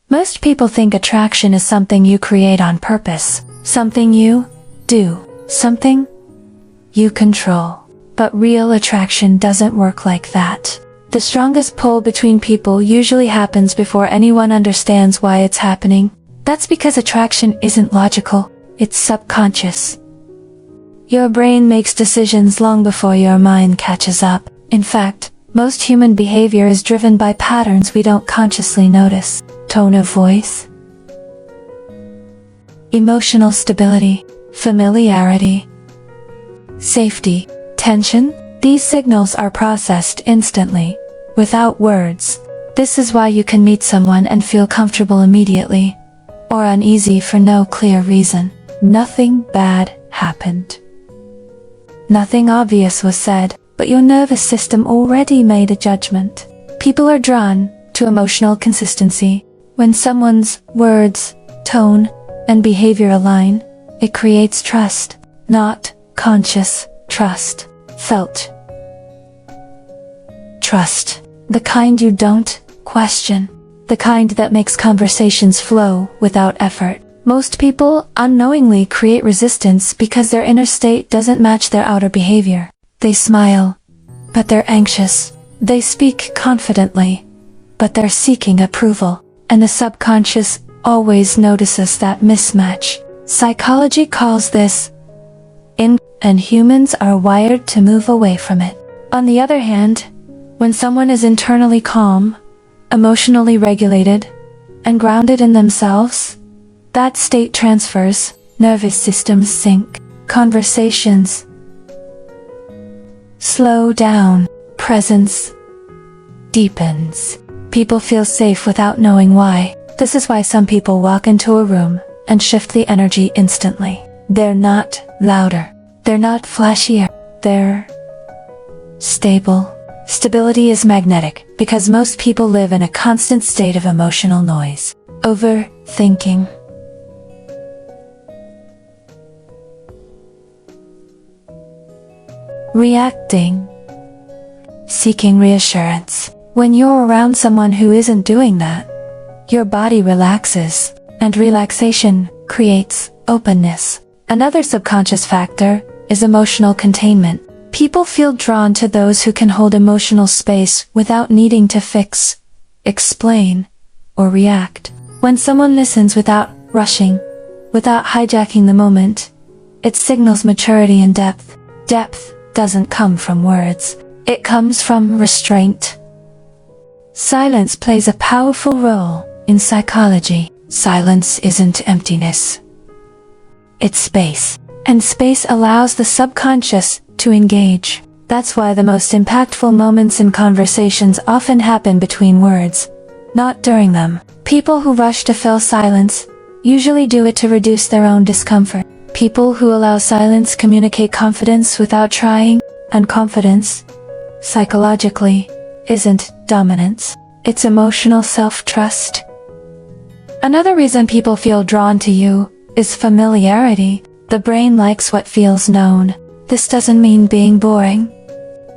Most people think attraction is something you create on purpose, something you do, something you control. But real attraction doesn't work like that. The strongest pull between people usually happens before anyone understands why it's happening. That's because attraction isn't logical, it's subconscious. Your brain makes decisions long before your mind catches up. In fact, most human behavior is driven by patterns we don't consciously notice. Tone of voice, emotional stability, familiarity, safety, tension. These signals are processed instantly, without words. This is why you can meet someone and feel comfortable immediately, or uneasy for no clear reason. Nothing bad happened. Nothing obvious was said, but your nervous system already made a judgment. People are drawn to emotional consistency. When someone's words, tone, and behavior align, it creates trust, not conscious trust, felt trust. The kind you don't question. The kind that makes conversations flow without effort. Most people unknowingly create resistance because their inner state doesn't match their outer behavior. They smile, but they're anxious. They speak confidently, but they're seeking approval. And the subconscious always notices that mismatch. Psychology calls this and humans are wired to move away from it. On the other hand, when someone is internally calm, emotionally regulated, and grounded in themselves, that state transfers, nervous systems sync, conversations slow down, presence deepens. People feel safe without knowing why. This is why some people walk into a room and shift the energy instantly. They're not louder. They're not flashier. They're stable. Stability is magnetic because most people live in a constant state of emotional noise. Overthinking. Reacting. Seeking reassurance. When you're around someone who isn't doing that, your body relaxes, and relaxation creates openness. Another subconscious factor is emotional containment. People feel drawn to those who can hold emotional space without needing to fix, explain, or react. When someone listens without rushing, without hijacking the moment, it signals maturity and depth. Depth doesn't come from words. It comes from restraint. Silence plays a powerful role in psychology. Silence isn't emptiness. It's space. And space allows the subconscious to engage. That's why the most impactful moments in conversations often happen between words, not during them. People who rush to fill silence usually do it to reduce their own discomfort. People who allow silence communicate confidence without trying, and confidence, psychologically, isn't dominance. It's emotional self-trust. Another reason people feel drawn to you is familiarity. The brain likes what feels known. This doesn't mean being boring.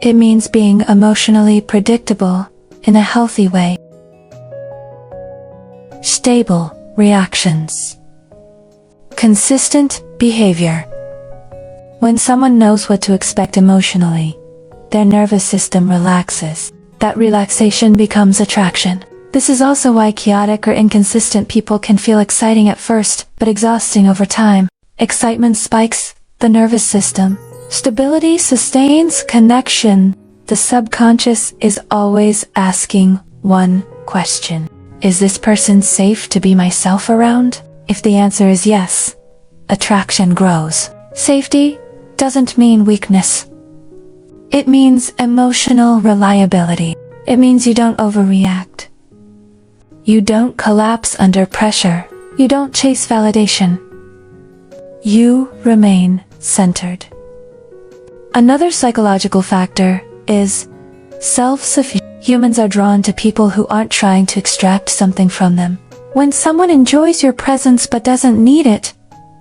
It means being emotionally predictable in a healthy way. Stable reactions. Consistent behavior. When someone knows what to expect emotionally, their nervous system relaxes. That relaxation becomes attraction. This is also why chaotic or inconsistent people can feel exciting at first, but exhausting over time. Excitement spikes the nervous system. Stability sustains connection. The subconscious is always asking one question. Is this person safe to be myself around? If the answer is yes, attraction grows. Safety doesn't mean weakness. It means emotional reliability. It means you don't overreact. You don't collapse under pressure. You don't chase validation. You remain centered. Another psychological factor is self-sufficiency. Humans are drawn to people who aren't trying to extract something from them. When someone enjoys your presence but doesn't need it,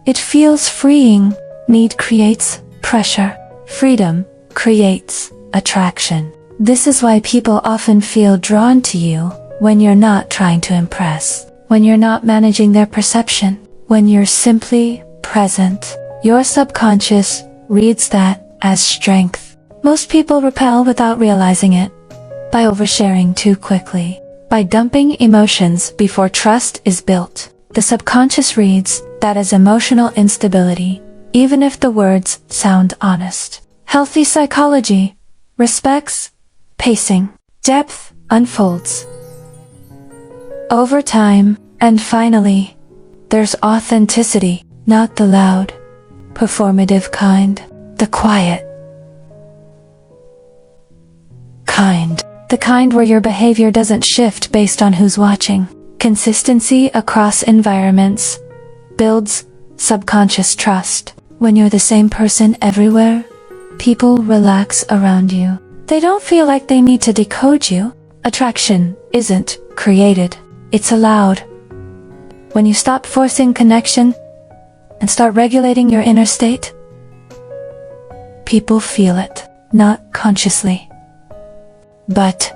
it feels freeing. Need creates pressure. Freedom creates attraction. This is why people often feel drawn to you when you're not trying to impress. when you're not managing their perception, when you're simply present. Your subconscious reads that as strength. Most people repel without realizing it, by oversharing too quickly, by dumping emotions before trust is built. The subconscious reads that as emotional instability, even if the words sound honest. Healthy psychology respects pacing. Depth unfolds over time. And finally, there's authenticity, not the loud, performative kind, the quiet kind. The kind where your behavior doesn't shift based on who's watching. Consistency across environments builds subconscious trust. When you're the same person everywhere, people relax around you. They don't feel like they need to decode you. Attraction isn't created, it's allowed. When you stop forcing connection and start regulating your inner state, people feel it, not consciously, but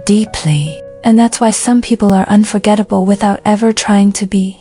deeply. And that's why some people are unforgettable without ever trying to be.